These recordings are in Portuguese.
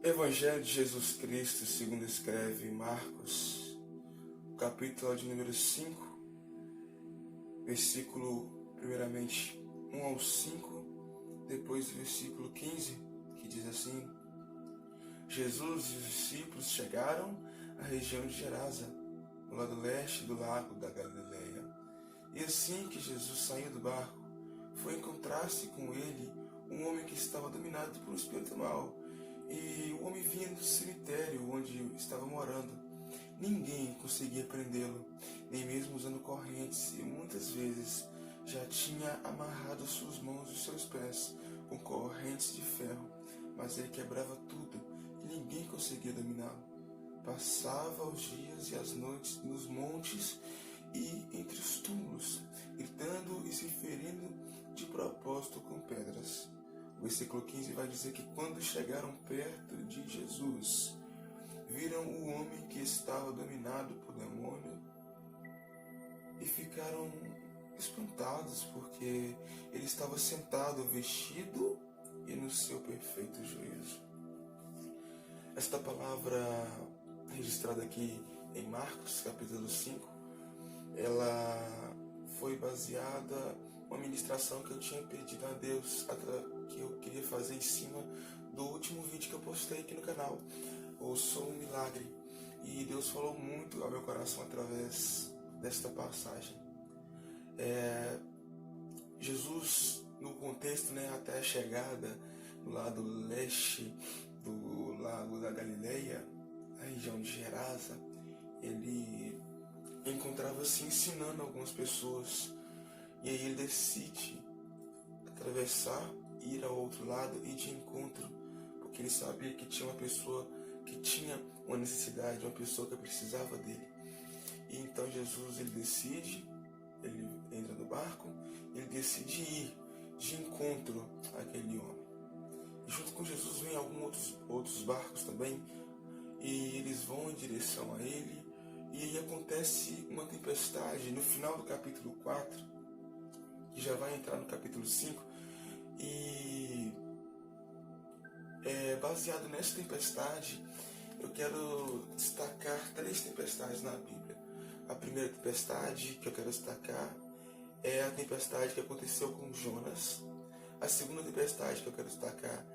Evangelho de Jesus Cristo, segundo escreve Marcos, capítulo de número 5, versículo, primeiramente, 1 ao 5, depois do versículo 15, que diz assim: Jesus e os discípulos chegaram à região de Gerasa, no lado leste do lago da Galileia. E assim que Jesus saiu do barco, foi encontrar-se com ele um homem que estava dominado por um espírito mau. E o homem vinha do cemitério onde estava morando. Ninguém conseguia prendê-lo, nem mesmo usando correntes, e muitas vezes já tinha amarrado suas mãos e seus pés com correntes de ferro, mas ele quebrava tudo e ninguém conseguia dominá-lo. Passava os dias e as noites nos montes e entre os túmulos, gritando e se ferindo de propósito com pedras. O versículo 15 vai dizer que quando chegaram perto de Jesus, viram o homem que estava dominado por demônio e ficaram espantados, porque ele estava sentado, vestido e no seu perfeito juízo. Esta palavra registrada aqui em Marcos, capítulo 5, ela foi baseada uma ministração que eu tinha pedido a Deus, que eu queria fazer em cima do último vídeo que eu postei aqui no canal, o Sou um Milagre. E Deus falou muito ao meu coração através desta passagem. Jesus, no contexto, até a chegada no lado leste do lago da Galileia, na região de Gerasa, ele encontrava-se ensinando algumas pessoas. E aí ele decide atravessar, ir ao outro lado e de encontro, porque ele sabia que tinha uma pessoa que tinha uma necessidade, uma pessoa que precisava dele. E então Jesus, ele entra no barco, ele decide ir de encontro àquele homem. E junto com Jesus vem alguns outros barcos também, e eles vão em direção a ele, e aí acontece uma tempestade no final do capítulo 4, que já vai entrar no capítulo 5, e baseado nessa tempestade, eu quero destacar 3 tempestades na Bíblia. A primeira tempestade que eu quero destacar é a tempestade que aconteceu com Jonas. A segunda tempestade que eu quero destacar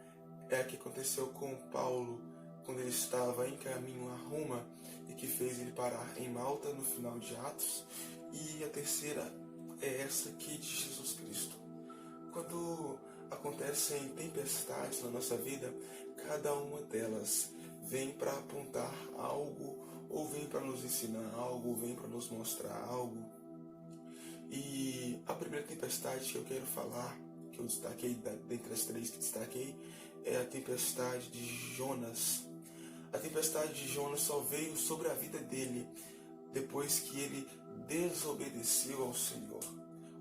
é a que aconteceu com Paulo, quando ele estava em caminho a Roma e que fez ele parar em Malta no final de Atos. E a terceira é essa aqui de Jesus Cristo. Quando acontecem tempestades na nossa vida, cada uma delas vem para apontar algo, ou vem para nos ensinar algo, ou vem para nos mostrar algo. E a primeira tempestade que eu quero falar, que eu destaquei, dentre as 3 que destaquei, é a tempestade de Jonas. A tempestade de Jonas só veio sobre a vida dele depois que ele desobedeceu ao Senhor,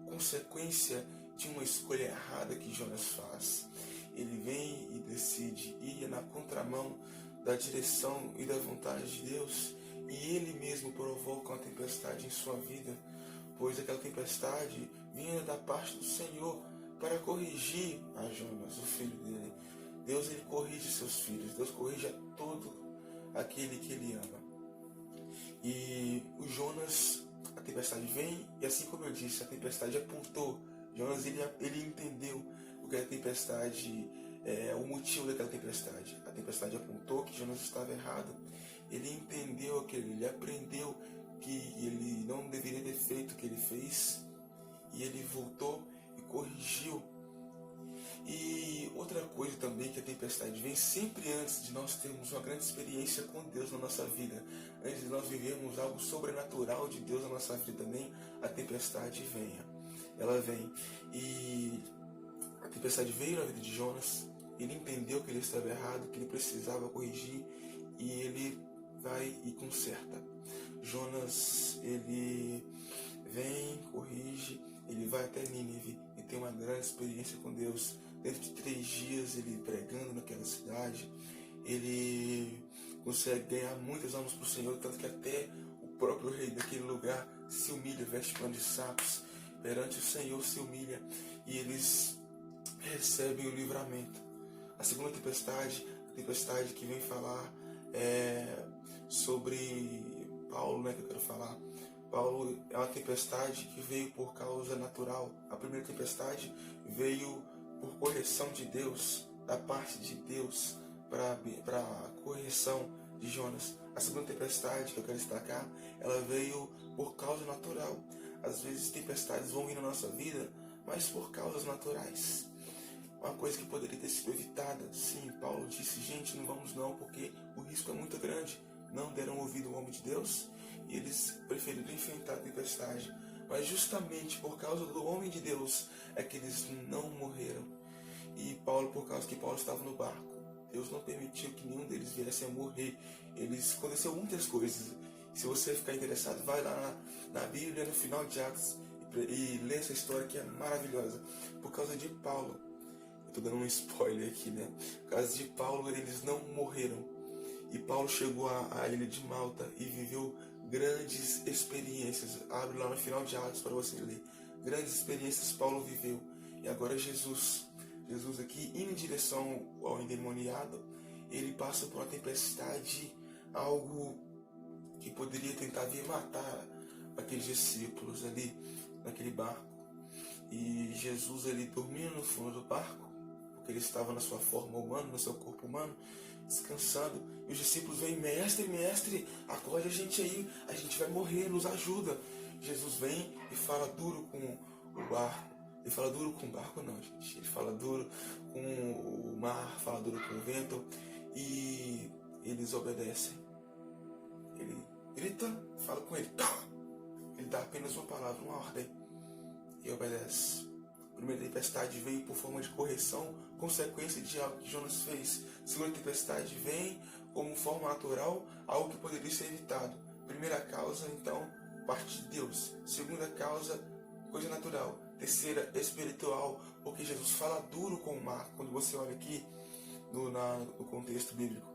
consequência de uma escolha errada que Jonas faz. Ele vem e decide ir na contramão da direção e da vontade de Deus, e ele mesmo provoca uma tempestade em sua vida, pois aquela tempestade vinha da parte do Senhor para corrigir a Jonas, o filho dele. Deus, ele corrige seus filhos, Deus corrige a todo aquele que ele ama. E o Jonas, a tempestade vem, e assim como eu disse, a tempestade apontou. Jonas, ele entendeu o que é a tempestade, o motivo daquela tempestade. A tempestade apontou que Jonas estava errado. Ele entendeu aquilo, ele aprendeu que ele não deveria ter feito o que ele fez, e ele voltou e corrigiu. E outra coisa também, que a tempestade vem sempre antes de nós termos uma grande experiência com Deus na nossa vida, antes de nós vivermos algo sobrenatural de Deus na nossa vida também, a tempestade ela vem. E a tempestade veio na vida de Jonas, ele entendeu que ele estava errado, que ele precisava corrigir, e ele vai e conserta. Jonas, ele vem, corrige, ele vai até Nínive e tem uma grande experiência com Deus. Dentro de 3 dias, ele pregando naquela cidade, ele consegue ganhar muitas almas para o Senhor, tanto que até o próprio rei daquele lugar se humilha, veste pano de sapos, perante o Senhor se humilha, e eles recebem o livramento. A segunda tempestade tempestade que vem falar sobre Paulo, né, que eu quero falar. Paulo é uma tempestade que veio por causa natural. A primeira tempestade veio por correção de Deus, da parte de Deus, para a correção de Jonas. A segunda tempestade que eu quero destacar, ela veio por causa natural. Às vezes tempestades vão vir na nossa vida, mas por causas naturais. Uma coisa que poderia ter sido evitada. Sim, Paulo disse, gente, não vamos não, porque o risco é muito grande. Não deram ouvido ao homem de Deus e eles preferiram enfrentar a tempestade. Mas justamente por causa do homem de Deus é que eles não morreram. E Paulo, por causa que Paulo estava no barco, Deus não permitiu que nenhum deles viesse a morrer. Aconteceu muitas coisas. Se você ficar interessado, vai lá na Bíblia, no final de Atos, e lê essa história que é maravilhosa. Por causa de Paulo, eu estou dando um spoiler aqui, né? Por causa de Paulo, eles não morreram. E Paulo chegou à ilha de Malta e viveu grandes experiências. Abre lá no final de Atos para você ler. Grandes experiências Paulo viveu. E agora Jesus aqui, indo em direção ao endemoniado, ele passa por uma tempestade, algo que poderia tentar vir matar aqueles discípulos ali, naquele barco. E Jesus ali dormindo no fundo do barco, porque ele estava na sua forma humana, no seu corpo humano, descansando. E os discípulos vêm, mestre, acorde a gente aí, a gente vai morrer, nos ajuda. Jesus vem e fala duro com o barco. Ele fala duro com o barco não, gente. Ele fala duro com o mar, fala duro com o vento. E eles obedecem. Ele grita, fala com ele, calma. Ele dá apenas uma palavra, uma ordem. E obedece. A primeira tempestade veio por forma de correção, consequência de algo que Jonas fez. A segunda tempestade vem como forma natural, algo que poderia ser evitado. Primeira causa, então, parte de Deus. Segunda causa, coisa natural. Terceira, espiritual, porque Jesus fala duro com o mar. Quando você olha aqui no contexto bíblico,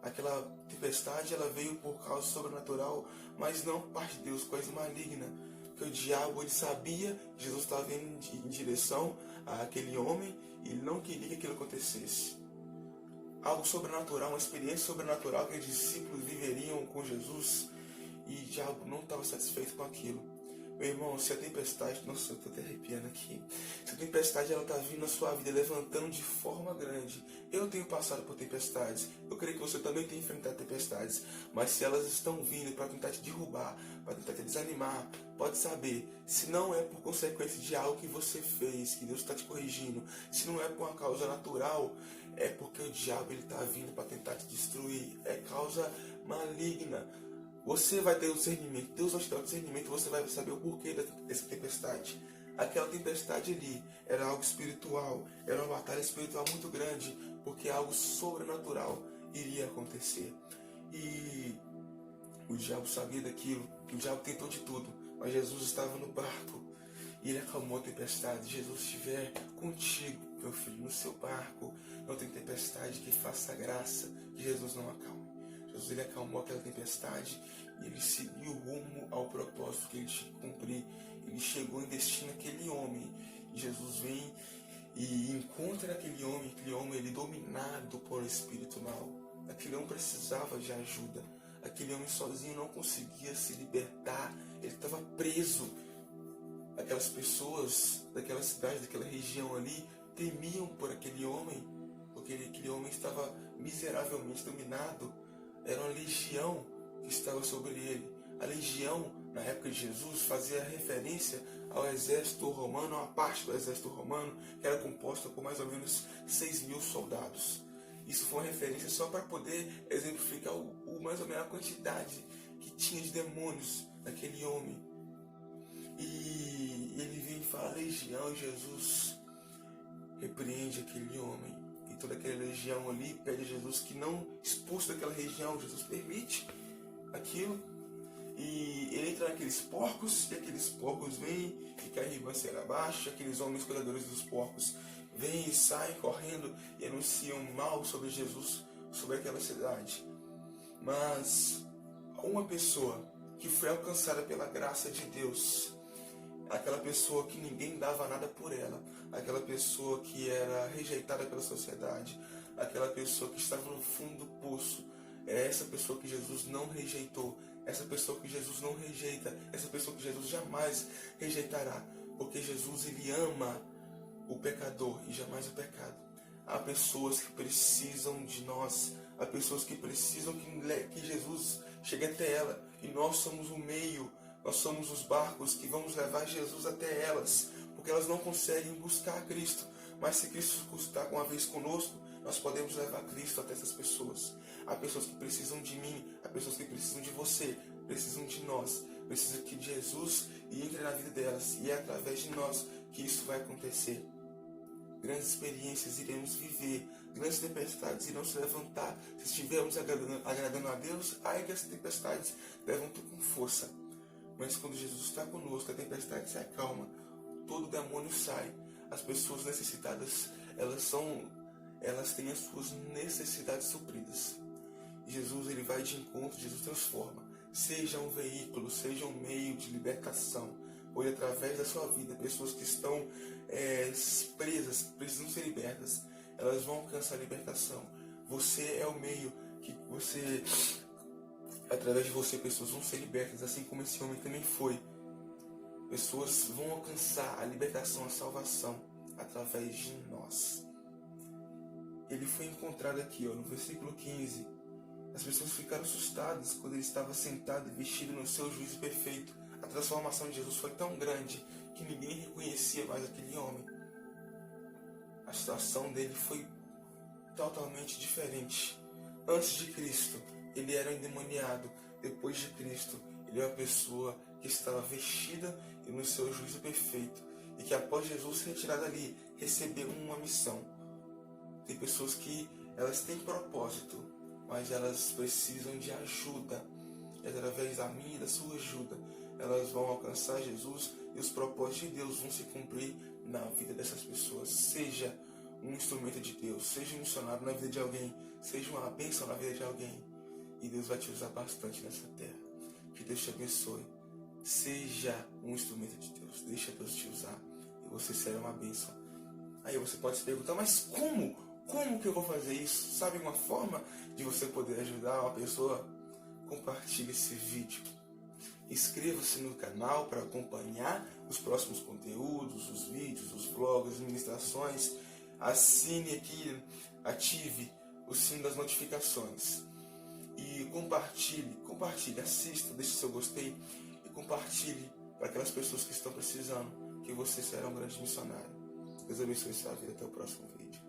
aquela tempestade ela veio por causa sobrenatural, mas não parte de Deus, coisa maligna. Porque o diabo ele sabia que Jesus estava indo em direção àquele homem e ele não queria que aquilo acontecesse. Algo sobrenatural, uma experiência sobrenatural que os discípulos viveriam com Jesus, e o diabo não estava satisfeito com aquilo. Meu irmão, se a tempestade, nossa, eu estou até arrepiando aqui, se a tempestade ela está vindo na sua vida, levantando de forma grande, eu tenho passado por tempestades, eu creio que você também tem enfrentado tempestades, mas se elas estão vindo para tentar te derrubar, para tentar te desanimar, pode saber, se não é por consequência de algo que você fez, que Deus está te corrigindo, se não é por uma causa natural, é porque o diabo está vindo para tentar te destruir, é causa maligna. Você vai ter o discernimento, Deus vai te dar o discernimento, você vai saber o porquê dessa tempestade. Aquela tempestade ali era algo espiritual, era uma batalha espiritual muito grande, porque algo sobrenatural iria acontecer. E o diabo sabia daquilo, o diabo tentou de tudo, mas Jesus estava no barco e ele acalmou a tempestade. Jesus estiver contigo, meu filho, no seu barco, não tem tempestade que faça graça que Jesus não acalme. Jesus ele acalmou aquela tempestade e ele seguiu rumo ao propósito que ele tinha que cumprir. Ele chegou em destino àquele homem. E Jesus vem e encontra aquele homem ele dominado por um espírito mau. Aquele homem precisava de ajuda. Aquele homem sozinho não conseguia se libertar. Ele estava preso. Aquelas pessoas daquela cidade, daquela região ali, temiam por aquele homem, porque aquele homem estava miseravelmente dominado. Era uma legião que estava sobre ele. A legião, na época de Jesus, fazia referência ao exército romano, a uma parte do exército romano, que era composta por mais ou menos 6.000 soldados. Isso foi uma referência só para poder exemplificar mais ou menos a quantidade que tinha de demônios naquele homem. E ele vem e fala, legião, Jesus repreende aquele homem. E toda aquela legião ali pede a Jesus que não expulse daquela região. Jesus permite aquilo. E ele entra naqueles porcos, e aqueles porcos vêm e caem ribanceira abaixo. Aqueles homens cuidadores dos porcos vêm e saem correndo e anunciam mal sobre Jesus, sobre aquela cidade. Mas uma pessoa que foi alcançada pela graça de Deus, aquela pessoa que ninguém dava nada por ela, aquela pessoa que era rejeitada pela sociedade, aquela pessoa que estava no fundo do poço. É essa pessoa que Jesus não rejeitou, essa pessoa que Jesus não rejeita, essa pessoa que Jesus jamais rejeitará, porque Jesus, ele ama o pecador e jamais o pecado. Há pessoas que precisam de nós, há pessoas que precisam que Jesus chegue até ela, e nós somos o meio, nós somos os barcos que vamos levar Jesus até elas, porque elas não conseguem buscar Cristo, mas se Cristo está uma vez conosco, nós podemos levar Cristo até essas pessoas. Há pessoas que precisam de mim, há pessoas que precisam de você, precisam de nós, precisam que Jesus entre na vida delas, e é através de nós que isso vai acontecer. Grandes experiências iremos viver, grandes tempestades irão se levantar. Se estivermos agradando a Deus, ai que as tempestades levantam com força. Mas quando Jesus está conosco, a tempestade se acalma, todo demônio sai. As pessoas necessitadas, elas têm as suas necessidades supridas. E Jesus, ele vai de encontro, Jesus transforma. Seja um veículo, seja um meio de libertação. Pois através da sua vida, pessoas que estão presas, precisam ser libertas, elas vão alcançar a libertação. Você é o meio que você, através de você, pessoas vão ser libertas, assim como esse homem também foi. Pessoas vão alcançar a libertação, a salvação, através de nós. Ele foi encontrado aqui, no versículo 15. As pessoas ficaram assustadas quando ele estava sentado e vestido no seu juízo perfeito. A transformação de Jesus foi tão grande que ninguém reconhecia mais aquele homem. A situação dele foi totalmente diferente. Antes de Cristo, ele era um endemoniado. Depois de Cristo, ele é uma pessoa que estava vestida e no seu juízo perfeito. E que após Jesus ser retirado ali, recebeu uma missão. Tem pessoas que elas têm propósito, mas elas precisam de ajuda. E através da minha e da sua ajuda, elas vão alcançar Jesus e os propósitos de Deus vão se cumprir na vida dessas pessoas. Seja um instrumento de Deus, seja um missionário na vida de alguém, seja uma bênção na vida de alguém. E Deus vai te usar bastante nessa terra. Que Deus te abençoe. Seja um instrumento de Deus. Deixa Deus te usar e você será uma bênção. Aí você pode se perguntar, mas como? Como que eu vou fazer isso? Sabe uma forma de você poder ajudar uma pessoa? Compartilhe esse vídeo. Inscreva-se no canal para acompanhar os próximos conteúdos, os vídeos, os vlogs, as ministrações. Assine aqui, ative o sino das notificações. E compartilhe, assista, deixe seu gostei e compartilhe para aquelas pessoas que estão precisando, que você será um grande missionário. Deus abençoe sua vida. Até o próximo vídeo.